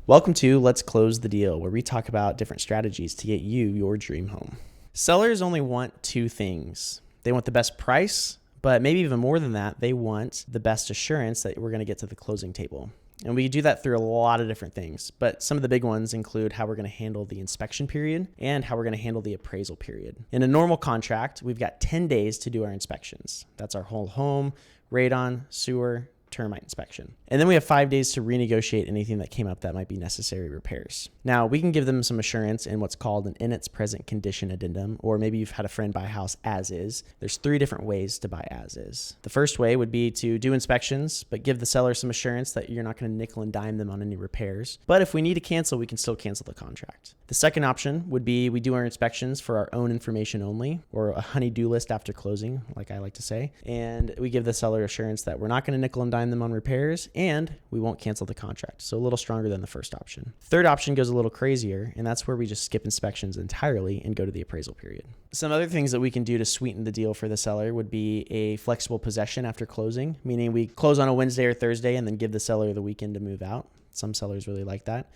Welcome to Let's Close the Deal, where we talk about different strategies to get you your dream home. Sellers only want two things. They want the best price, but maybe even more than that, they want the best assurance that we're going to get to the closing table. And we do that through a lot of different things, but some of the big ones include how we're going to handle the inspection period and how we're going to handle the appraisal period. In a normal contract, we've got 10 days to do our inspections. That's our whole home, radon, sewer, termite inspection. And then we have 5 days to renegotiate anything that came up that might be necessary repairs. Now, we can give them some assurance in what's called an in its present condition addendum, or maybe you've had a friend buy a house as is. There's 3 different ways to buy as is. The first way would be to do inspections, but give the seller some assurance that you're not going to nickel and dime them on any repairs. But if we need to cancel, we can still cancel the contract. The second option would be we do our inspections for our own information only, or a honey-do list after closing, like I like to say. And we give the seller assurance that we're not going to nickel and dime them on repairs, and we won't cancel the contract. So a little stronger than the first option. Third option goes a little crazier, and that's where we just skip inspections entirely and go to the appraisal period. Some other things that we can do to sweeten the deal for the seller would be a flexible possession after closing, meaning we close on a Wednesday or Thursday and then give the seller the weekend to move out. Some sellers really like that.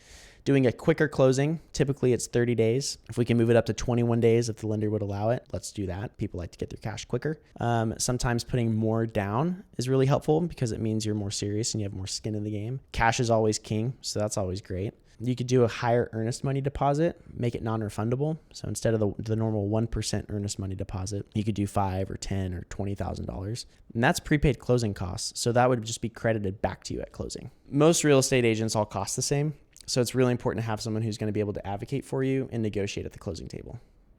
Doing a quicker closing, typically it's 30 days. If we can move it up to 21 days, if the lender would allow it, let's do that. People like to get their cash quicker. Sometimes putting more down is really helpful because it means you're more serious and you have more skin in the game. Cash is always king, so that's always great. You could do a higher earnest money deposit, make it non-refundable. So instead of the normal 1% earnest money deposit, you could do $5,000 or $10,000 or $20,000. And that's prepaid closing costs. So that would just be credited back to you at closing. Most real estate agents all cost the same. So it's really important to have someone who's going to be able to advocate for you and negotiate at the closing table.